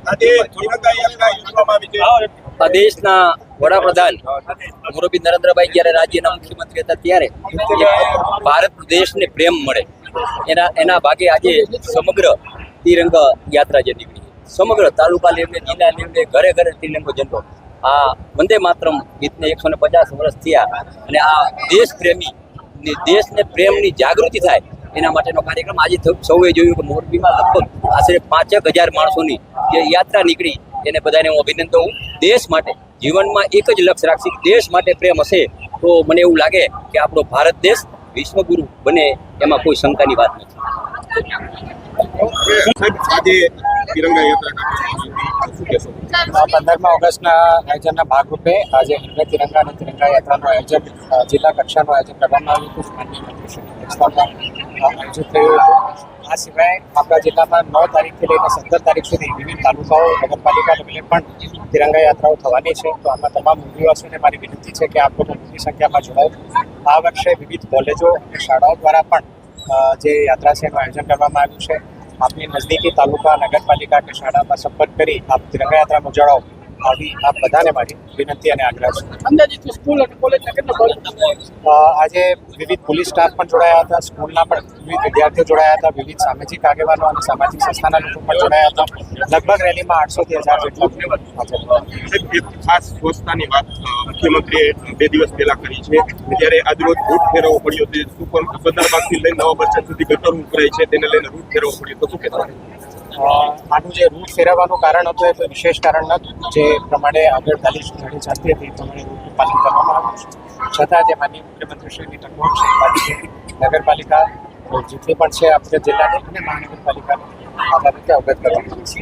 આ દેશના વડાપ્રધાન મોરબી નરેન્દ્રભાઈ જ્યારે રાજ્યના મુખ્યમંત્રી હતા ત્યારે ભારત દેશને પ્રેમ મળે એના ભાગે આજે સમગ્ર તિરંગા યાત્રા જે નીકળી, સમગ્ર તાલુકા લેવલે, જિલ્લા લેવલે, ઘરે ઘરે તિરંગો ઝંડો. આ વંદે માતરમ ગીતને 150 વર્ષ થયા અને આ દેશ પ્રેમી દેશને પ્રેમની જાગૃતિ થાય એના માટેનો કાર્યક્રમ આજે સૌએ જોયું કે મોરબીમાં લગભગ આશરે 5,000 માણસોની જે યાત્રા નીકળી. એને બધાને હું અભિનંદન હું. દેશ માટે જીવનમાં એક જ લક્ષ્ય રાખશે, દેશ માટે પ્રેમ હશે તો મને એવું લાગે કે આપણો ભારત દેશ વિશ્વગુરુ બને એમાં કોઈ શંકાની વાત નથી. પંદરમા ઓગસ્ટના આયોજનના ભાગરૂપે આજે હિન્દ તિરંગા અને તિરંગા યાત્રાનું આયોજન જિલ્લા કક્ષાનું આયોજન કરવામાં આવ્યું હતું. આયોજિત થયું હતું. આ સિવાય આપણા જિલ્લામાં 9 તારીખથી લઈને 17 તારીખ સુધી વિવિધ તાલુકાઓ, નગરપાલિકા લેવલે પણ તિરંગા યાત્રાઓ થવાની છે. તો આમાં તમામ ઉદ્યોગવાસીઓને મારી વિનંતી છે કે આપ લોકો મોટી સંખ્યામાં જોડાઓ. આ વર્ષે વિવિધ કોલેજો અને શાળાઓ દ્વારા પણ જે યાત્રા છે એનું આયોજન કરવામાં આવ્યું છે. આપની નજદીકી તાલુકા, નગરપાલિકા કે શાળામાં સંપર્ક કરી આપ તિરંગા યાત્રામાં જોડાઓ, આવી આપ બધાને મારી વિનંતી અને આગ્રહ છે. આજે વિવિધ પોલીસ સ્ટાફ પણ જોડાયા હતા, સ્કૂલના પણ વિવિધ વિદ્યાર્થીઓ જોડાયા હતા, વિવિધ સામાજિક આગેવાનો અને સામાજિક સંસ્થાના લોકો પણ જોડાયા હતા. લગભગ રેલીમાં 800 થી 1000 જેટલા ખાસ સ્વચ્છતાની વાત મુખ્યમંત્રીએ 2 દિવસ પહેલા કરી છે. ત્યારે આજરોજ રૂટ ફેરવવો પડ્યો છે. સુપરબાગથી લઈને નવા બસ સ્ટેન્ડ સુધી ગટર ઉભરાય છે, તેને લઈને રૂટ ફેરવવો પડ્યો. તો શું કહેતા? આનું જે રૂટ ફેરવવાનું કારણ હતું એ કોઈ વિશેષ કારણ નહોતું. જે પ્રમાણે આગળ તાલીમ સુધારી ચાલતી હતી એ પ્રમાણે રૂટનું પાલન કરવામાં આવ્યું છે. છતાં જે માનનીય મુખ્યમંત્રીશ્રીની ટકોર છે, નગરપાલિકા જેટલી પણ છે આપણા જિલ્લાની અને મહાનગરપાલિકાને આ બાબતે અવગત કરવામાં આવી છે.